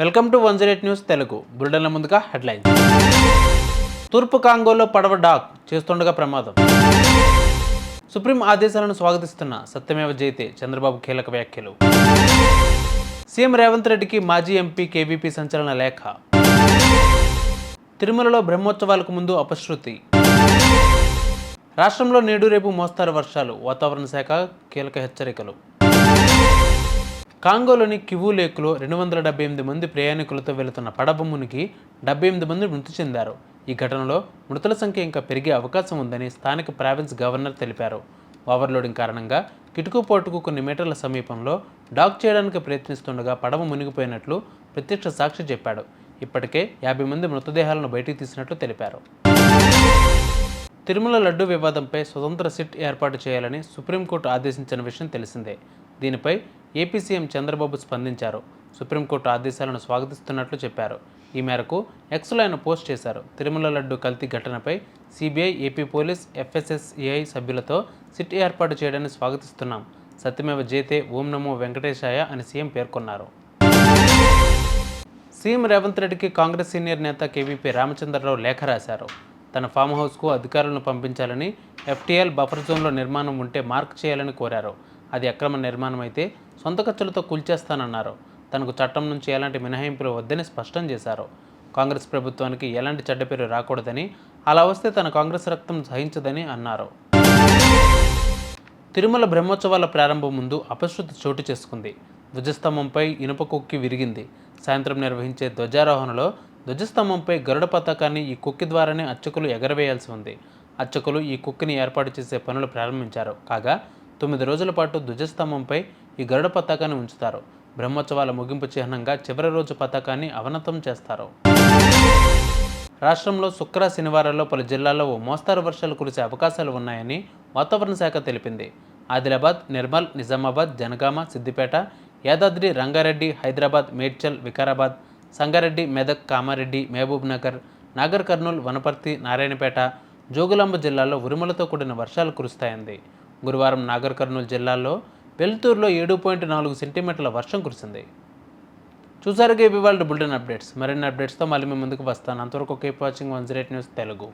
Welcome to 108 news Telugu బులెటిన్ల ముందుగా headlines. తూర్పు కాంగోలో పడవ డాక్ చేస్తుండగా ప్రమాదం. సుప్రీం ఆదేశాలను స్వాగతిస్తున్న సత్యమేవ జయతే చంద్రబాబు కీలక వ్యాఖ్యలు. సీఎం రేవంత్ రెడ్డికి మాజీ ఎంపీ కేవీపీ సంచలన లేఖ. తిరుమలలో బ్రహ్మోత్సవాలకు ముందు అపశృతి. రాష్ట్రంలో నేడు రేపు మోస్తారు వర్షాలు, వాతావరణ శాఖ కీలక హెచ్చరికలు. కాంగోలోని కివు లేక్లో 278 మంది ప్రయాణికులతో వెళుతున్న పడవ మునిగి 78 మంది మృతి చెందారు. ఈ ఘటనలో మృతుల సంఖ్య ఇంకా పెరిగే అవకాశం ఉందని స్థానిక ప్రావిన్స్ గవర్నర్ తెలిపారు. ఓవర్లోడింగ్ కారణంగా కిటుకు పోర్టుకు కొన్ని మీటర్ల సమీపంలో డాక్ చేయడానికి ప్రయత్నిస్తుండగా పడవ మునిగిపోయినట్లు ప్రత్యక్ష సాక్షి చెప్పాడు. ఇప్పటికే 50 మంది మృతదేహాలను బయటికి తీసినట్లు తెలిపారు. తిరుమల లడ్డు వివాదంపై స్వతంత్ర సిట్ ఏర్పాటు చేయాలని సుప్రీంకోర్టు ఆదేశించిన విషయం తెలిసిందే. దీనిపై ఏపీ సీఎం చంద్రబాబు స్పందించారు. సుప్రీంకోర్టు ఆదేశాలను స్వాగతిస్తున్నట్లు చెప్పారు. ఈ మేరకు ఎక్స్లో ఆయన పోస్ట్ చేశారు. తిరుమల లడ్డు కల్తీ ఘటనపై సిబిఐ, ఏపీ పోలీస్, ఎఫ్ఎస్ఎస్ఏఐ సభ్యులతో సిట్ ఏర్పాటు చేయడాన్ని స్వాగతిస్తున్నాం. సత్యమేవ జయతే, ఓం నమో వెంకటేశాయ అని సీఎం పేర్కొన్నారు. సీఎం రేవంత్ రెడ్డికి కాంగ్రెస్ సీనియర్ నేత కేవీపీ రామచంద్రరావు లేఖ రాశారు. తన ఫామ్ హౌస్కు అధికారులను పంపించాలని, ఎఫ్టీఎల్ బఫర్ జోన్లో నిర్మాణం ఉంటే మార్క్ చేయాలని కోరారు. అది అక్రమ నిర్మాణం అయితే సొంత ఖర్చులతో కూల్చేస్తానన్నారు. తనకు చట్టం నుంచి ఎలాంటి మినహాయింపులు వద్దని స్పష్టం చేశారు. కాంగ్రెస్ ప్రభుత్వానికి ఎలాంటి చెడ్డ పేరు రాకూడదని, అలా వస్తే తన కాంగ్రెస్ రక్తం సహించదని అన్నారు. తిరుమల బ్రహ్మోత్సవాల ప్రారంభం ముందు అపశృతి చోటు చేసుకుంది. ధ్వజస్తంభంపై ఇనుప కొక్కి విరిగింది. సాయంత్రం నిర్వహించే ధ్వజారోహణలో ధ్వజస్తంభంపై గరుడ పతాకాన్ని ఈ కొక్కి ద్వారానే అర్చకులు ఎగరవేయాల్సి ఉంది. అర్చకులు ఈ కొక్కిని ఏర్పాటు చేసే పనులు ప్రారంభించారు. కాగా 9 రోజుల పాటు ధ్వజస్తంభంపై ఈ గరుడ పతాకాన్ని ఉంచుతారు. బ్రహ్మోత్సవాల ముగింపు చిహ్నంగా చివరి రోజు పతాకాన్ని అవనతం చేస్తారు. రాష్ట్రంలో శుక్ర, శనివారాల్లో పలు జిల్లాల్లో ఓ మోస్తారు వర్షాలు కురిసే అవకాశాలు ఉన్నాయని వాతావరణ శాఖ తెలిపింది. ఆదిలాబాద్, నిర్మల్, నిజామాబాద్, జనగామ, సిద్దిపేట, యాదాద్రి, రంగారెడ్డి, హైదరాబాద్, మేడ్చల్, వికారాబాద్, సంగారెడ్డి, మెదక్, కామారెడ్డి, మహబూబ్ నగర్, నాగర్ కర్నూల్, వనపర్తి, నారాయణపేట, జోగులాంబ జిల్లాల్లో ఉరుములతో కూడిన వర్షాలు కురుస్తాయంది. గురువారం నాగర్ కర్నూల్ జిల్లాల్లో వెల్తూరులో 7.4 సెంటీమీటర్ల వర్షం కురిసింది. చూసారుగా ఇవి వాళ్ళ బులెటిన్ అప్డేట్స్. మరిన్ని అప్డేట్స్తో మళ్ళీ మీ ముందుకు వస్తాను. అంతవరకు కీప్ వాచింగ్ 108 న్యూస్ తెలుగు.